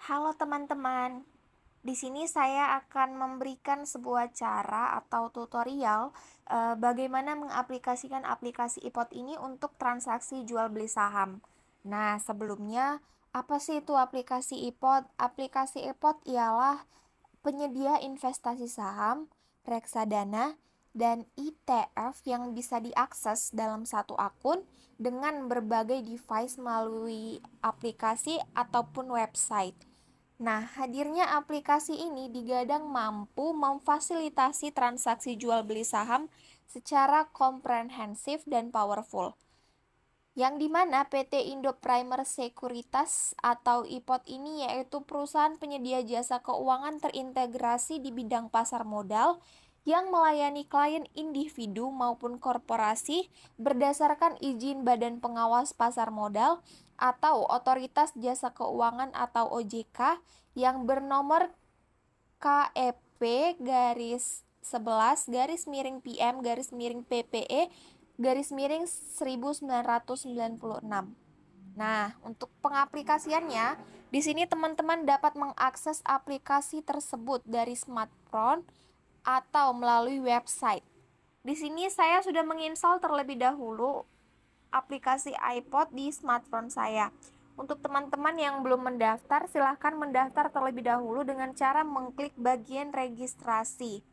Halo teman-teman, di sini saya akan memberikan sebuah cara atau tutorial bagaimana mengaplikasikan aplikasi iPod ini untuk transaksi jual beli saham. Nah, sebelumnya apa sih itu aplikasi iPod? Aplikasi iPod ialah penyedia investasi saham, reksadana, dan ETF yang bisa diakses dalam satu akun dengan berbagai device melalui aplikasi ataupun website. Nah, hadirnya aplikasi ini digadang mampu memfasilitasi transaksi jual beli saham secara komprehensif dan powerful. Yang dimana PT Indo Primer Sekuritas atau IPOT ini yaitu perusahaan penyedia jasa keuangan terintegrasi di bidang pasar modal yang melayani klien individu maupun korporasi berdasarkan izin Badan Pengawas Pasar Modal atau Otoritas Jasa Keuangan atau OJK yang bernomor KEP garis 11 garis miring PM garis miring PPE garis miring 1996. Nah, untuk pengaplikasiannya, di sini teman-teman dapat mengakses aplikasi tersebut dari smartphone atau melalui website. Di sini saya sudah menginstal terlebih dahulu aplikasi iPod di smartphone saya. Untuk teman-teman yang belum mendaftar, silahkan mendaftar terlebih dahulu dengan cara mengklik bagian registrasi.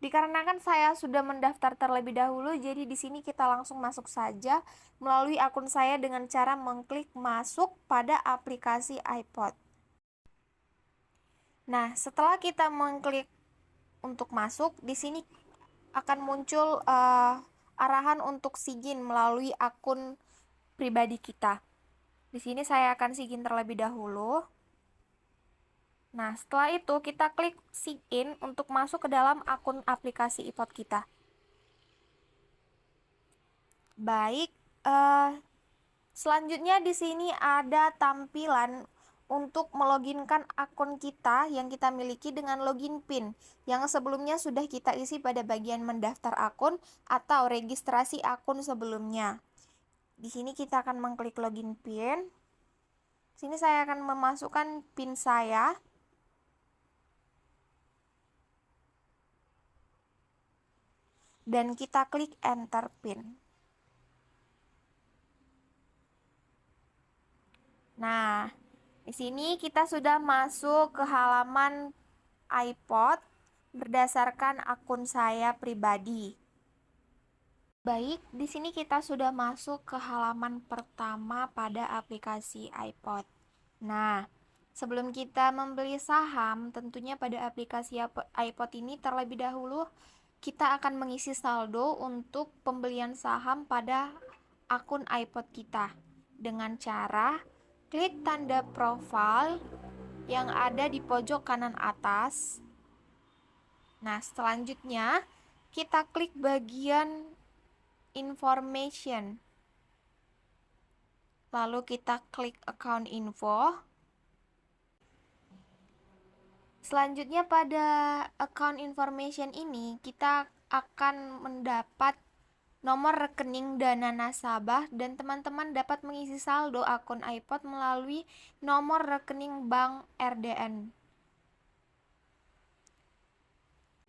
Dikarenakan saya sudah mendaftar terlebih dahulu, jadi di sini kita langsung masuk saja melalui akun saya dengan cara mengklik masuk pada aplikasi iPod. Nah, setelah kita mengklik untuk masuk, di sini akan muncul arahan untuk sigin melalui akun pribadi kita. Di sini saya akan sigin terlebih dahulu. Nah, setelah itu kita klik sign in untuk masuk ke dalam akun aplikasi iPod kita. Baik, selanjutnya di sini ada tampilan untuk meloginkan akun kita yang kita miliki dengan login PIN yang sebelumnya sudah kita isi pada bagian mendaftar akun atau registrasi akun sebelumnya. Di sini kita akan mengklik login PIN. Sini saya akan memasukkan PIN saya. Dan kita klik enter PIN. Nah, di sini kita sudah masuk ke halaman iPod berdasarkan akun saya pribadi. Baik, di sini kita sudah masuk ke halaman pertama pada aplikasi iPod. Nah, sebelum kita membeli saham, tentunya pada aplikasi iPod ini terlebih dahulu kita akan mengisi saldo untuk pembelian saham pada akun iPod kita dengan cara klik tanda profile yang ada di pojok kanan atas. Nah, selanjutnya kita klik bagian information. Lalu kita klik account info. Selanjutnya pada account information ini kita akan mendapat nomor rekening dana nasabah dan teman-teman dapat mengisi saldo akun iPod melalui nomor rekening bank RDN.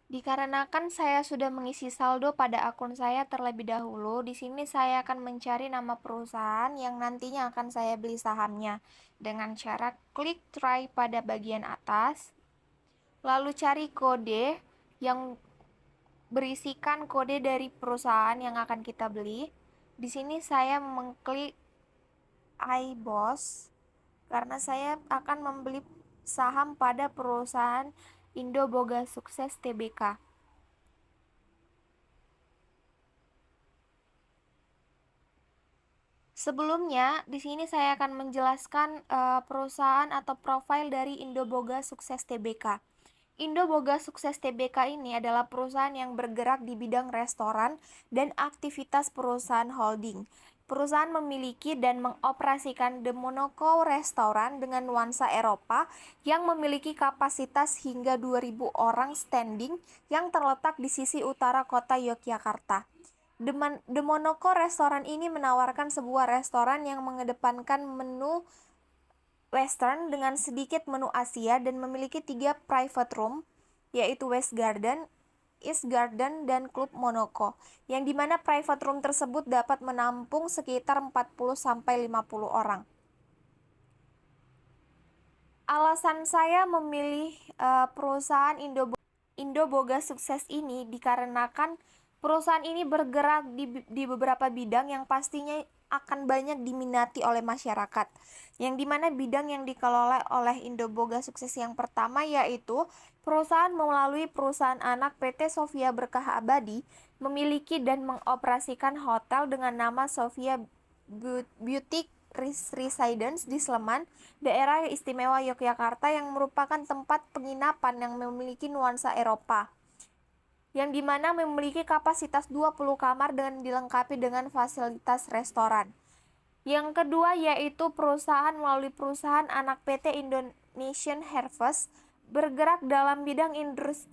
Dikarenakan saya sudah mengisi saldo pada akun saya terlebih dahulu, di sini saya akan mencari nama perusahaan yang nantinya akan saya beli sahamnya dengan cara klik try pada bagian atas, lalu cari kode yang berisikan kode dari perusahaan yang akan kita beli. Di sini saya mengklik iBoss karena saya akan membeli saham pada perusahaan Indo Boga Sukses Tbk. Sebelumnya, di sini saya akan menjelaskan perusahaan atau profil dari Indo Boga Sukses Tbk. Indo Boga Sukses Tbk ini adalah perusahaan yang bergerak di bidang restoran dan aktivitas perusahaan holding. Perusahaan memiliki dan mengoperasikan The Monaco Restoran dengan nuansa Eropa yang memiliki kapasitas hingga 2.000 orang standing yang terletak di sisi utara kota Yogyakarta. The Monaco Restoran ini menawarkan sebuah restoran yang mengedepankan menu Western dengan sedikit menu Asia dan memiliki 3 private room, yaitu West Garden, East Garden, dan Klub Monaco, yang dimana private room tersebut dapat menampung sekitar 40-50 orang. Alasan saya memilih perusahaan Indoboga Sukses ini dikarenakan perusahaan ini bergerak di beberapa bidang yang pastinya akan banyak diminati oleh masyarakat. Yang dimana bidang yang dikelola oleh Indoboga Sukses yang pertama yaitu perusahaan melalui perusahaan anak PT Sofia Berkah Abadi memiliki dan mengoperasikan hotel dengan nama Sofia Boutique Residence di Sleman, daerah istimewa Yogyakarta yang merupakan tempat penginapan yang memiliki nuansa Eropa, yang dimana memiliki kapasitas 20 kamar dan dilengkapi dengan fasilitas restoran. Yang kedua yaitu perusahaan melalui perusahaan anak PT Indonesian Harvest bergerak dalam bidang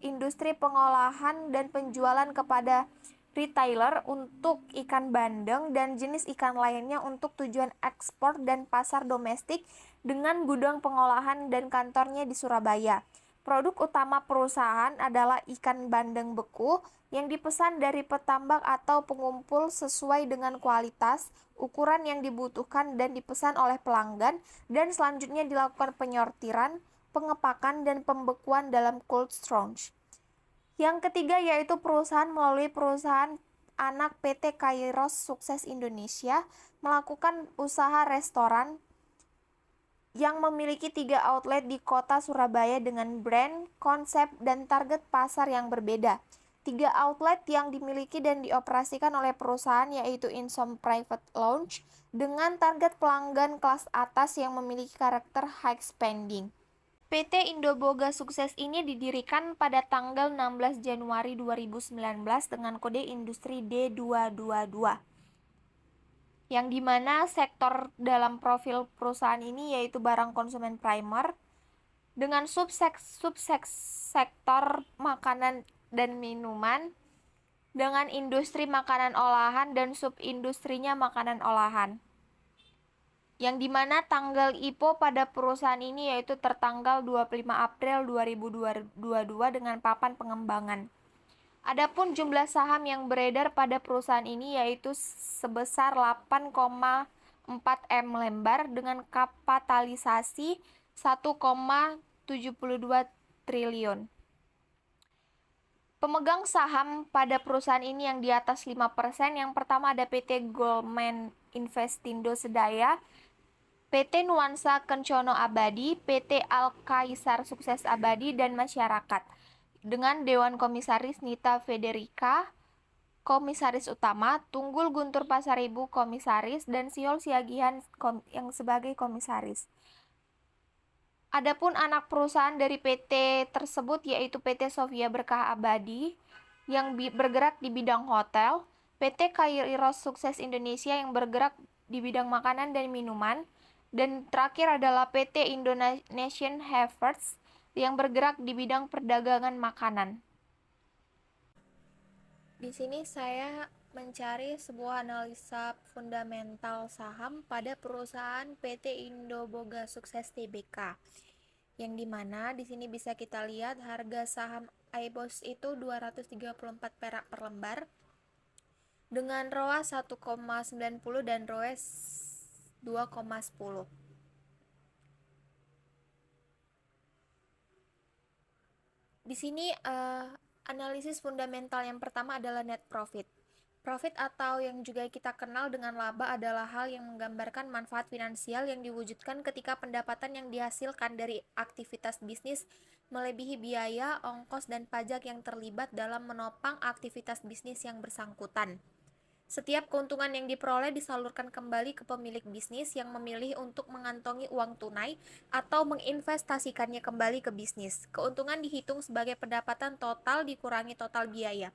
industri pengolahan dan penjualan kepada retailer untuk ikan bandeng dan jenis ikan lainnya untuk tujuan ekspor dan pasar domestik dengan gudang pengolahan dan kantornya di Surabaya. Produk utama perusahaan adalah ikan bandeng beku yang dipesan dari petambak atau pengumpul sesuai dengan kualitas, ukuran yang dibutuhkan dan dipesan oleh pelanggan, dan selanjutnya dilakukan penyortiran, pengepakan, dan pembekuan dalam cold storage. Yang ketiga yaitu perusahaan melalui perusahaan anak PT Kairos Sukses Indonesia melakukan usaha restoran yang memiliki 3 outlet di kota Surabaya dengan brand, konsep, dan target pasar yang berbeda. 3 outlet yang dimiliki dan dioperasikan oleh perusahaan yaitu Insom Private Lounge dengan target pelanggan kelas atas yang memiliki karakter high spending. PT Indoboga Sukses ini didirikan pada tanggal 16 Januari 2019 dengan kode industri D222. Yang dimana sektor dalam profil perusahaan ini yaitu barang konsumen primer dengan sektor makanan dan minuman dengan industri makanan olahan dan subindustrinya makanan olahan. Yang dimana tanggal IPO pada perusahaan ini yaitu tertanggal 25 April 2022 dengan papan pengembangan. Adapun jumlah saham yang beredar pada perusahaan ini yaitu sebesar 8,4 M lembar dengan kapitalisasi 1,72 triliun. Pemegang saham pada perusahaan ini yang di atas 5%, yang pertama ada PT Goldman Investindo Sedaya, PT Nuansa Kencono Abadi, PT Al-Kaisar Sukses Abadi, dan Masyarakat. Dengan Dewan Komisaris Nita Federica, Komisaris Utama, Tunggul Guntur Pasaribu, Komisaris, dan Siol Siagian yang sebagai Komisaris. Adapun anak perusahaan dari PT tersebut yaitu PT Sofia Berkah Abadi yang bergerak di bidang hotel, PT Kairos Sukses Indonesia yang bergerak di bidang makanan dan minuman, dan terakhir adalah PT Indonesian Harvest yang bergerak di bidang perdagangan makanan. Di sini saya mencari sebuah analisa fundamental saham pada perusahaan PT Indoboga Sukses Tbk. Yang dimana di sini bisa kita lihat harga saham iBoss itu 234 perak per lembar dengan ROA 1,90 dan ROE 2,10. Di sini analisis fundamental yang pertama adalah net profit. Profit atau yang juga kita kenal dengan laba adalah hal yang menggambarkan manfaat finansial yang diwujudkan ketika pendapatan yang dihasilkan dari aktivitas bisnis melebihi biaya, ongkos, dan pajak yang terlibat dalam menopang aktivitas bisnis yang bersangkutan. Setiap keuntungan yang diperoleh disalurkan kembali ke pemilik bisnis yang memilih untuk mengantongi uang tunai atau menginvestasikannya kembali ke bisnis. Keuntungan dihitung sebagai pendapatan total dikurangi total biaya.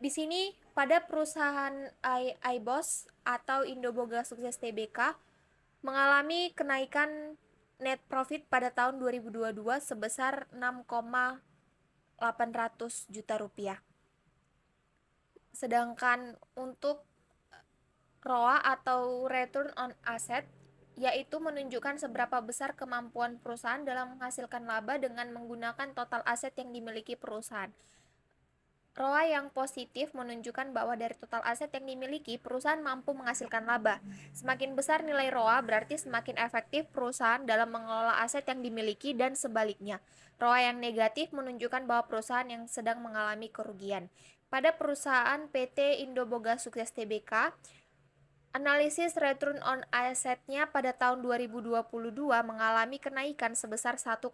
Di sini pada perusahaan iBoss atau Indoboga Sukses Tbk mengalami kenaikan net profit pada tahun 2022 sebesar 6,800 juta rupiah. Sedangkan untuk ROA atau Return on Asset yaitu menunjukkan seberapa besar kemampuan perusahaan dalam menghasilkan laba dengan menggunakan total aset yang dimiliki perusahaan. ROA yang positif menunjukkan bahwa dari total aset yang dimiliki, perusahaan mampu menghasilkan laba. Semakin besar nilai ROA, berarti semakin efektif perusahaan dalam mengelola aset yang dimiliki dan sebaliknya. ROA yang negatif menunjukkan bahwa perusahaan yang sedang mengalami kerugian. Pada perusahaan PT Indoboga Sukses Tbk, analisis return on asset-nya pada tahun 2022 mengalami kenaikan sebesar 1,9%.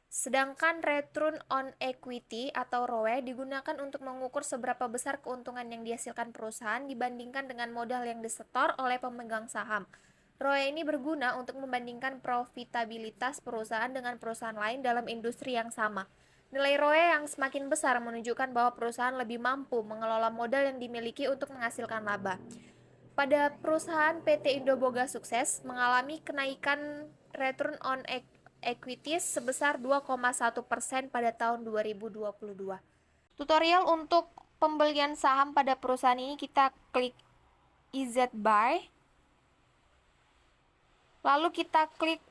Sedangkan return on equity atau ROE digunakan untuk mengukur seberapa besar keuntungan yang dihasilkan perusahaan dibandingkan dengan modal yang disetor oleh pemegang saham. ROE ini berguna untuk membandingkan profitabilitas perusahaan dengan perusahaan lain dalam industri yang sama. Nilai ROE yang semakin besar menunjukkan bahwa perusahaan lebih mampu mengelola modal yang dimiliki untuk menghasilkan laba. Pada perusahaan PT Indoboga Sukses mengalami kenaikan return on equity sebesar 2,1% pada tahun 2022. Tutorial untuk pembelian saham pada perusahaan ini kita klik EZ Buy. Lalu kita klik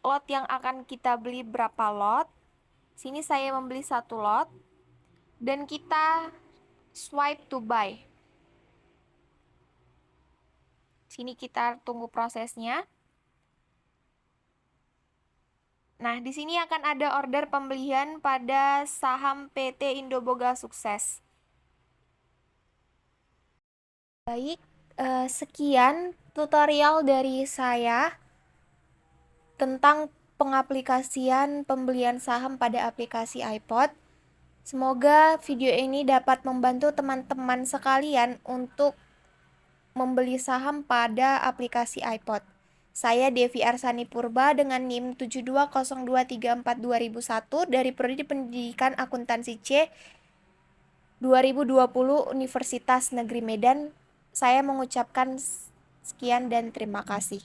lot yang akan kita beli berapa lot. Sini saya membeli 1 lot. Dan kita swipe to buy. Sini kita tunggu prosesnya. Nah, di sini akan ada order pembelian pada saham PT Indoboga Sukses. Baik, sekian tutorial dari saya tentang pengaplikasian pembelian saham pada aplikasi iPod. Semoga video ini dapat membantu teman-teman sekalian untuk membeli saham pada aplikasi iPod. Saya Devi Arsani Purba dengan NIM 7202342001 dari Prodi Pendidikan Akuntansi C 2020 Universitas Negeri Medan. Saya mengucapkan sekian dan terima kasih.